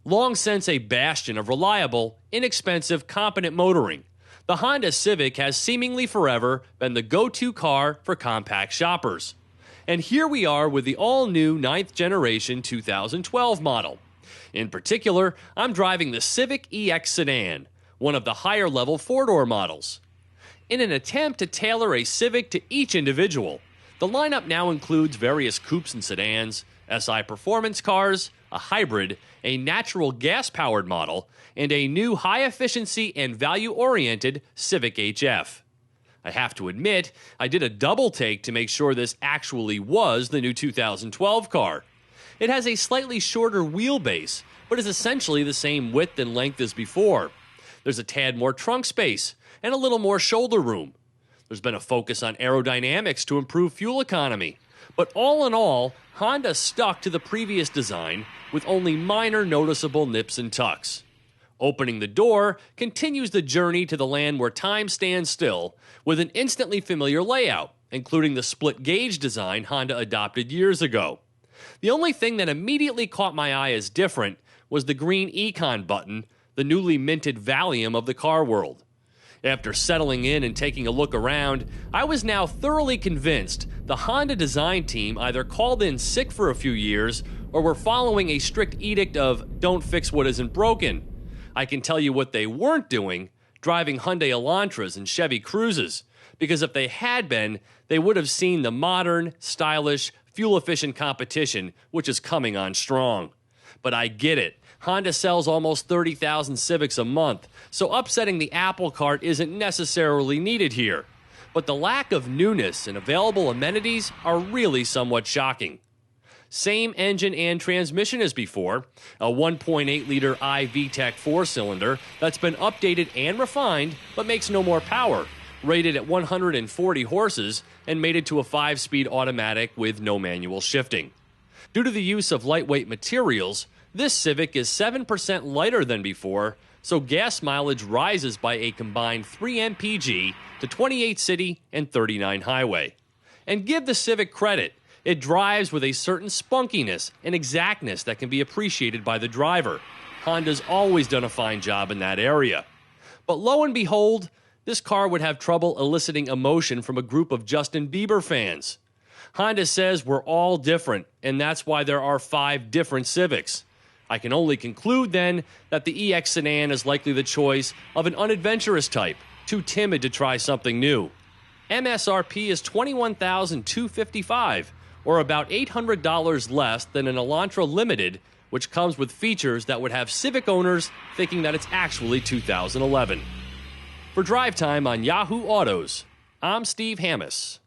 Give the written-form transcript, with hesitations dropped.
Long since a bastion of reliable, inexpensive, competent motoring, the Honda Civic has seemingly forever been the go-to car for compact shoppers. And here we are with the all-new 9th generation 2012 model. In particular, I'm driving the Civic EX Sedan, one of the higher-level four-door models. In an attempt to tailor a Civic to each individual, the lineup now includes various coupes and sedans, SI performance cars, a hybrid, a natural gas-powered model, and a new high-efficiency and value-oriented Civic HF. I have to admit, I did a double take to make sure this actually was the new 2012 car. It has a slightly shorter wheelbase, but is essentially the same width and length as before. There's a tad more trunk space, and a little more shoulder room. There's been a focus on aerodynamics to improve fuel economy. But all in all, Honda stuck to the previous design with only minor noticeable nips and tucks. Opening the door continues the journey to the land where time stands still with an instantly familiar layout, including the split gauge design Honda adopted years ago. The only thing that immediately caught my eye as different was the green Econ button, the newly minted Valium of the car world. After settling in and taking a look around, I was now thoroughly convinced the Honda design team either called in sick for a few years or were following a strict edict of don't fix what isn't broken. I can tell you what they weren't doing, driving Hyundai Elantras and Chevy Cruzes, because if they had been, they would have seen the modern, stylish, fuel-efficient competition which is coming on strong. But I get it. Honda sells almost 30,000 Civics a month, so upsetting the apple cart isn't necessarily needed here. But the lack of newness and available amenities are really somewhat shocking. Same engine and transmission as before, a 1.8-liter iVTEC 4-cylinder that's been updated and refined but makes no more power, rated at 140 horses and mated to a 5-speed automatic with no manual shifting. Due to the use of lightweight materials, this Civic is 7% lighter than before, so gas mileage rises by a combined 3 mpg to 28 city and 39 highway. And give the Civic credit, it drives with a certain spunkiness and exactness that can be appreciated by the driver. Honda's always done a fine job in that area. But lo and behold, this car would have trouble eliciting emotion from a group of Justin Bieber fans. Honda says we're all different, and that's why there are 5 different Civics. I can only conclude, then, that the EX Sedan is likely the choice of an unadventurous type, too timid to try something new. MSRP is $21,255, or about $800 less than an Elantra Limited, which comes with features that would have Civic owners thinking that it's actually 2011. For Drive Time on Yahoo Autos, I'm Steve Hammis.